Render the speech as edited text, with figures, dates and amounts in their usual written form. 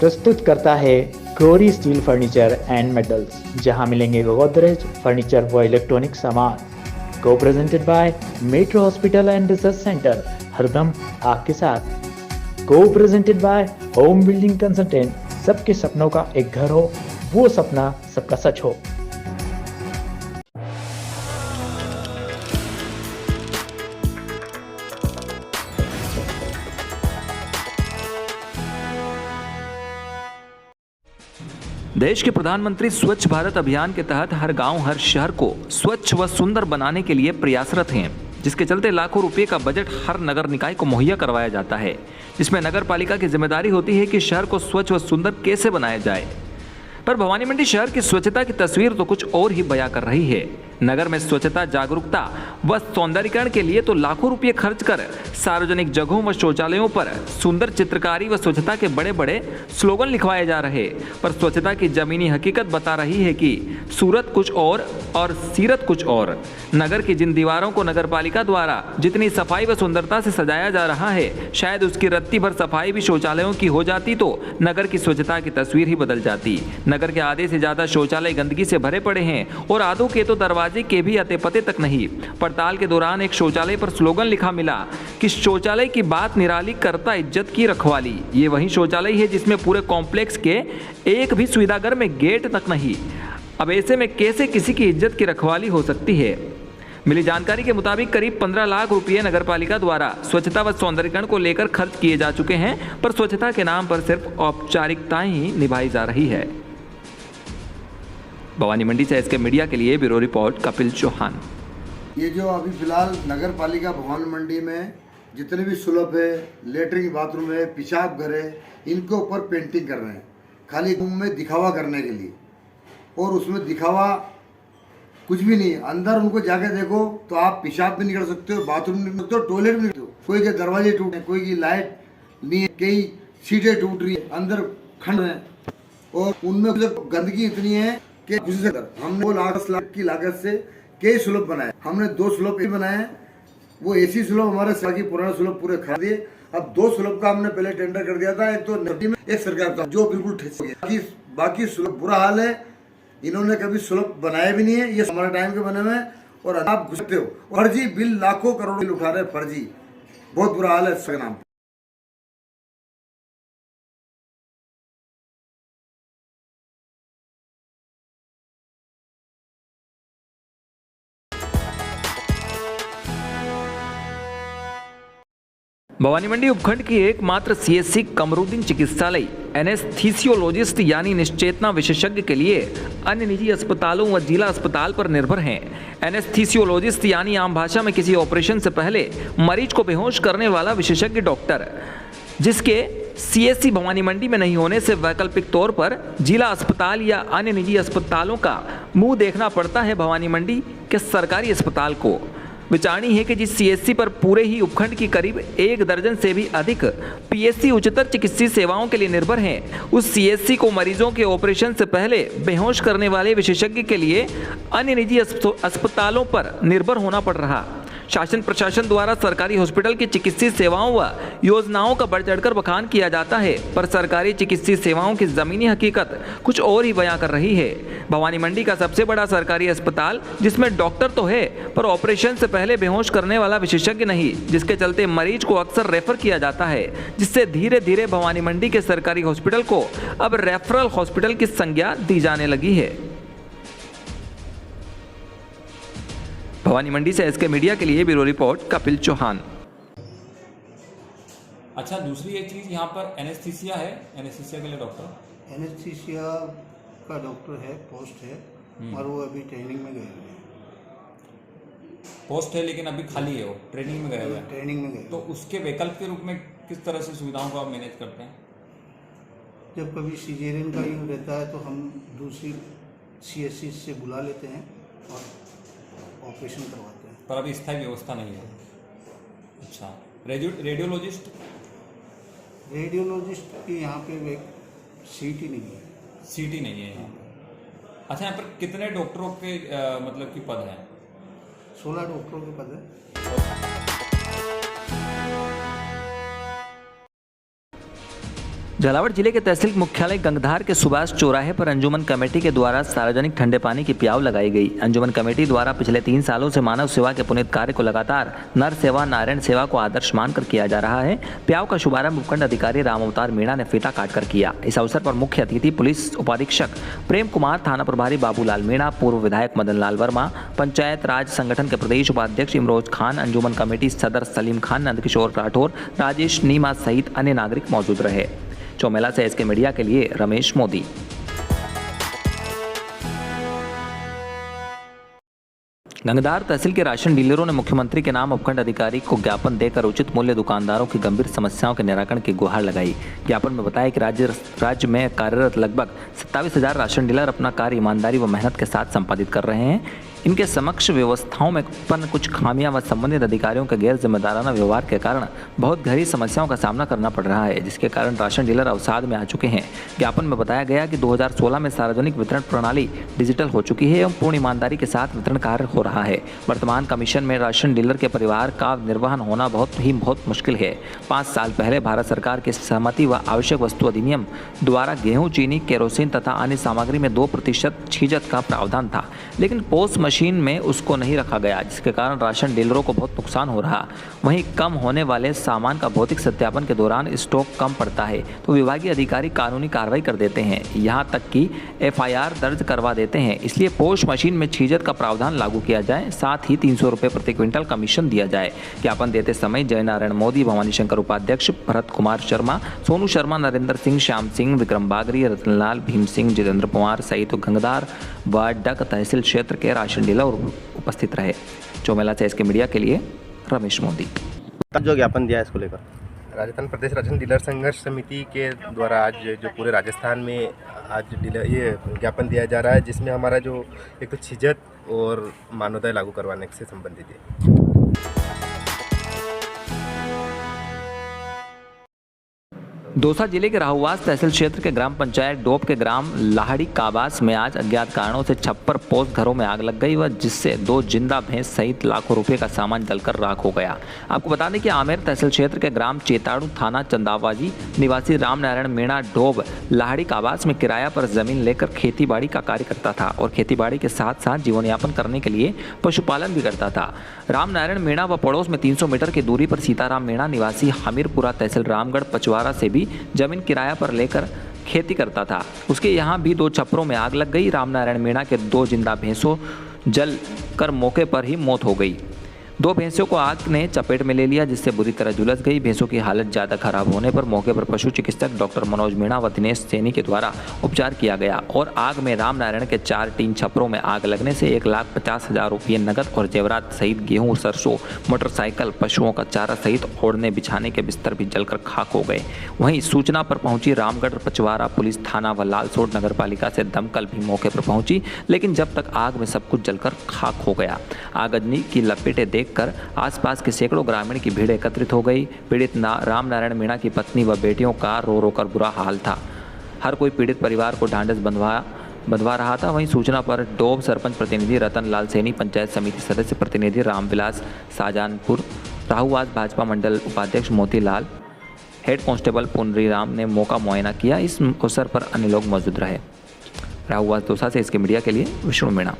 प्रस्तुत करता है Gauri steel furniture and metals, जहां मिलेंगे गोदरेज फर्नीचर व इलेक्ट्रॉनिक सामान। को presented by metro hospital and research centre, हरदम आपके साथ। को presented by home building consultant, सबके सपनों का एक घर हो, वो सपना सबका सच हो। देश के प्रधानमंत्री स्वच्छ भारत अभियान के तहत हर गांव हर शहर को स्वच्छ व सुंदर बनाने के लिए प्रयासरत हैं, जिसके चलते लाखों रुपए का बजट हर नगर निकाय को मुहैया करवाया जाता है, जिसमें नगर पालिका की जिम्मेदारी होती है कि शहर को स्वच्छ व सुंदर कैसे बनाया जाए। पर भवानी मंडी शहर की स्वच्छता की तस्वीर तो कुछ और ही बयां कर रही है। नगर में स्वच्छता जागरूकता व सौंदर्यीकरण के लिए तो लाखों रुपए खर्च कर सार्वजनिक जगहों व शौचालयों पर सुंदर चित्रकारी व स्वच्छता के बड़े बड़े स्लोगन लिखवाए जा रहे, पर स्वच्छता की जमीनी हकीकत बता रही है कि सूरत कुछ और सीरत कुछ और। नगर की जिन दीवारों को नगर पालिका द्वारा जितनी सफाई व सुंदरता से सजाया जा रहा है, शायद उसकी रत्ती भर सफाई भी शौचालयों की हो जाती तो नगर की स्वच्छता की तस्वीर ही बदल जाती। नगर के आधे से ज्यादा शौचालय गंदगी से भरे पड़े हैं और आधों के तो दरवाजे के भी अते पते तक नहीं। पड़ताल के दौरान एक शौचालय पर स्लोगन लिखा मिला कि शौचालय की बात निराली करता इज्जत की रखवाली। ये वही शौचालय है जिसमें पूरे कॉम्प्लेक्स के एक भी सुविधागर में गेट तक नहीं। अब ऐसे में कैसे किसी की इज्जत की रखवाली हो सकती है? मिली जानकारी के मुताबिक करीब 15 लाख रुपए नगर पालिका द्वारा स्वच्छता व सौंदर्यीकरण को लेकर खर्च किए जा चुके हैं, पर स्वच्छता के नाम पर सिर्फ औपचारिकताएं ही निभाई जा रही है। भवानी मंडी से एसके मीडिया के लिए ब्यूरो रिपोर्ट कपिल चौहान। ये जो अभी फिलहाल नगर पालिका भवानी मंडी में जितने भी सुलभ है, लेटरिन बाथरूम है, पेशाब घर है, इनके ऊपर पेंटिंग कर रहे हैं खाली में दिखावा करने के लिए। और उसमें दिखावा कुछ भी नहीं, अंदर उनको जाके देखो तो आप पेशाब भी नहीं कर सकते हो, बाथरूम नहीं कर सकते हो, टॉयलेट भी नहीं कर सकते हो। कोई के दरवाजे टूटे, कोई की लाइट नहीं है, कई सीटें टूट रही है, अंदर खंड है और उनमें गंदगी इतनी है कि हमने वो 8 लाख की लागत से कई स्लोप बनाए। हमने 2 स्लोप बनाए हैं, वो एसी स्लोप हमारे साकी पुराने स्लोप पूरे खा दिए। अब 2 स्लोप का हमने पहले टेंडर कर दिया था, एक तो नदी में एक सरकार का जो बिल्कुल ठेस गया। बाकी स्लोप बुरा हाल है, इन्होंने कभी स्लोप बनाए भी नहीं है, ये हमारे टाइम के बने हुए हैं। और आप घुसते हो, फर्जी बिल लाखों करोड़ बिल उठा रहे, फर्जी, बहुत बुरा हाल है इसके नाम। भवानी मंडी उपखंड की एकमात्र सीएससी कमरुद्दीन चिकित्सालय एनेस्थीसियोलॉजिस्ट यानी निश्चेतना विशेषज्ञ के लिए अन्य निजी अस्पतालों व जिला अस्पताल पर निर्भर हैं। एनेस्थीसियोलॉजिस्ट यानी आम भाषा में किसी ऑपरेशन से पहले मरीज को बेहोश करने वाला विशेषज्ञ डॉक्टर, जिसके सीएससी भवानी मंडी में नहीं होने से वैकल्पिक तौर पर जिला अस्पताल या अन्य निजी अस्पतालों का मुंह देखना पड़ता है भवानी मंडी के सरकारी अस्पताल को। विचारणी है कि जिस सीएससी पर पूरे ही उपखंड की करीब 1 दर्जन से भी अधिक पीएससी उच्चतर चिकित्सीय सेवाओं के लिए निर्भर हैं, उस सीएससी को मरीजों के ऑपरेशन से पहले बेहोश करने वाले विशेषज्ञ के लिए अन्य निजी अस्पतालों पर निर्भर होना पड़ रहा। शासन प्रशासन द्वारा सरकारी हॉस्पिटल की चिकित्सीय सेवाओं व योजनाओं का बढ़ चढ़कर बखान किया जाता है, पर सरकारी चिकित्सीय सेवाओं की जमीनी हकीकत कुछ और ही बयां कर रही है। भवानी मंडी का सबसे बड़ा सरकारी अस्पताल, जिसमें डॉक्टर तो है पर ऑपरेशन से पहले बेहोश करने वाला विशेषज्ञ नहीं, जिसके चलते मरीज को अक्सर रेफर किया जाता है, जिससे धीरे धीरे भवानी मंडी के सरकारी हॉस्पिटल को अब रेफरल हॉस्पिटल की संज्ञा दी जाने लगी है। भवानी मंडी से एसके मीडिया के लिए ब्यूरो रिपोर्ट कपिल चौहान। अच्छा, दूसरी एक चीज़ यहाँ पर एनेस्थीसिया है, एनेस्थीसिया के लिए डॉक्टर, एनेस्थीसिया का डॉक्टर है, पोस्ट है, और वो अभी ट्रेनिंग में गए हुए हैं। पोस्ट है लेकिन अभी खाली है, वो ट्रेनिंग में गए हुए हैं। ट्रेनिंग में गए तो उसके वैकल्प के रूप में किस तरह से सुविधाओं को आप मैनेज करते हैं? जब कभी सीजेरियन का यूँ रहता है तो हम दूसरी सीएससी से बुला लेते हैं और ऑपरेशन करवाते हैं। पर अभी स्थायी व्यवस्था नहीं है। अच्छा, रेडियोलॉजिस्ट की यहाँ पे एक सीट ही नहीं है। सीट ही नहीं है यहाँ पर। अच्छा, यहाँ पर कितने डॉक्टरों के मतलब कि पद हैं? 16 डॉक्टरों के पद हैं। झालावाड़ जिले के तहसील मुख्यालय गंगधार के सुभाष चौराहे पर अंजुमन कमेटी के द्वारा सार्वजनिक ठंडे पानी की प्याऊ लगाई गई। अंजुमन कमेटी द्वारा पिछले 3 सालों से मानव सेवा के पुनीत कार्य को लगातार नर सेवा नारायण सेवा को आदर्श मानकर किया जा रहा है। प्याऊ का शुभारंभ उपखंड अधिकारी राम अवतार मीणा ने फीता काटकर किया। इस अवसर पर मुख्य अतिथि पुलिस उपाधीक्षक प्रेम कुमार, थाना प्रभारी बाबूलाल मीणा, पूर्व विधायक मदन लाल वर्मा, पंचायत राज संगठन के प्रदेश उपाध्यक्ष इमरोज खान, अंजुमन कमेटी सदर सलीम खान, नंदकिशोर राठौर, राजेश नीमा सहित अन्य नागरिक मौजूद रहे। चौमेला से एसके मीडिया के लिए रमेश मोदी। गंगधार तहसील के राशन डीलरों ने मुख्यमंत्री के नाम उपखंड अधिकारी को ज्ञापन देकर उचित मूल्य दुकानदारों की गंभीर समस्याओं के निराकरण की गुहार लगाई। ज्ञापन में बताया कि राज्य में कार्यरत लगभग 27,000 राशन डीलर अपना कार्य ईमानदारी व मेहनत के साथ संपादित कर रहे हैं। इनके समक्ष व्यवस्थाओं में उत्पन्न कुछ खामियां व संबंधित अधिकारियों के गैर जिम्मेदाराना व्यवहार के कारण बहुत गहरी समस्याओं का सामना करना पड़ रहा है, जिसके कारण राशन डीलर अवसाद में आ चुके हैं। ज्ञापन में बताया गया कि 2016 में सार्वजनिक वितरण प्रणाली डिजिटल हो चुकी है एवं पूर्ण ईमानदारी के साथ वितरण कार्य हो रहा है। वर्तमान कमीशन में राशन डीलर के परिवार का निर्वहन होना बहुत मुश्किल है। 5 साल पहले भारत सरकार की सहमति व आवश्यक वस्तु अधिनियम द्वारा गेहूं, चीनी, केरोसिन तथा अन्य सामग्री में 2% छीजत का प्रावधान था, लेकिन पोस्ट मशीन में उसको नहीं रखा गया, जिसके कारण राशन डीलरों को बहुत नुकसान हो रहा। वहीं कम होने वाले सामान का भौतिक सत्यापन के दौरान स्टॉक कम पड़ता है तो विभागीय अधिकारी कानूनी कार्रवाई कर देते हैं, यहाँ तक कि FIR दर्ज करवा देते हैं। इसलिए पोस्ट मशीन में छीजत का प्रावधान लागू किया जाए, साथ ही 300 रुपये प्रति क्विंटल कमीशन दिया जाए। ज्ञापन देते समय जय नारायण मोदी, भवानी शंकर उपाध्यक्ष, भरत कुमार शर्मा, सोनू शर्मा, नरेंद्र सिंह, श्याम सिंह, विक्रम बागरी, रतनलाल, भीम सिंह, जितेंद्र कुमार सहित गंगधार व डक तहसील क्षेत्र के राशन डीलर उपस्थित रहे। चौमेला से इसके मीडिया के लिए रमेश मोदी। जो ज्ञापन दिया है इसको लेकर राजस्थान प्रदेश राशन डीलर संघर्ष समिति के द्वारा आज जो पूरे राजस्थान में आज ये ज्ञापन दिया जा रहा है, जिसमें हमारा जो एक तो छीजत और मानोदय लागू करवाने से संबंधित है। दौसा जिले के राहुवास तहसील क्षेत्र के ग्राम पंचायत डोब के ग्राम लाहड़ी काबास में आज अज्ञात कारणों से 56 पोस्ट घरों में आग लग गई व जिससे 2 जिंदा भैंस सहित लाखों रुपए का सामान जलकर राख हो गया। आपको बता दें कि आमेर तहसील क्षेत्र के ग्राम चेताड़ू थाना चंदावाजी निवासी राम नारायण मीणा डोब लाहड़ी काबास में किराया पर जमीन लेकर खेतीबाड़ी का कार्य करता था और खेतीबाड़ी के साथ साथ जीवन यापन करने के लिए पशुपालन भी करता था। राम नारायण मीणा व पड़ोस में 300 मीटर की दूरी पर सीताराम मीणा निवासी हमीरपुरा तहसील रामगढ़ पचवारा से भी जमीन किराया पर लेकर खेती करता था। उसके यहाँ भी 2 छप्परों में आग लग गई। राम नारायण मीणा के 2 जिंदा भैंसों जल कर मौके पर ही मौत हो गई। 2 भैंसों को आग ने चपेट में ले लिया, जिससे बुरी तरह झुलस गई। भैंसों की हालत ज़्यादा खराब होने पर मौके पर पशु चिकित्सक डॉक्टर मनोज मीणा व दिनेश सैनी के द्वारा उपचार किया गया और आग में राम नारायण के 4 टीन छप्परों में आग लगने से 1,50,000 रुपये नकद और जेवरात सहित गेहूं, सरसों, मोटरसाइकिल, पशुओं का चारा सहित ओढ़ने बिछाने के बिस्तर भी जलकर खाक हो गए। वहीं सूचना पर पहुंची रामगढ़ पचवारा पुलिस थाना व लालसोट नगर पालिका से दमकल भी मौके पर पहुंची, लेकिन जब तक आग में सब कुछ जलकर खाक हो गया। आगजनी की लपेटें देखकर आसपास के सैकड़ों ग्रामीण की भीड़ एकत्रित हो गई। पीड़ित राम नारायण मीणा की पत्नी व बेटियों का रो रो कर बुरा हाल था। हर कोई पीड़ित परिवार को ढांढस बंधवा रहा था। वहीं सूचना पर डोब सरपंच प्रतिनिधि रतन लाल सैनी, पंचायत समिति सदस्य प्रतिनिधि रामविलास शाहजहानपुर, राहुवास भाजपा मंडल उपाध्यक्ष मोतीलाल, हेड कांस्टेबल पुनरी राम ने मौका मुआयना किया। इस अवसर पर अन्य लोग मौजूद रहे। राहुवास दौसा से इसके मीडिया के लिए विष्णु मीणा।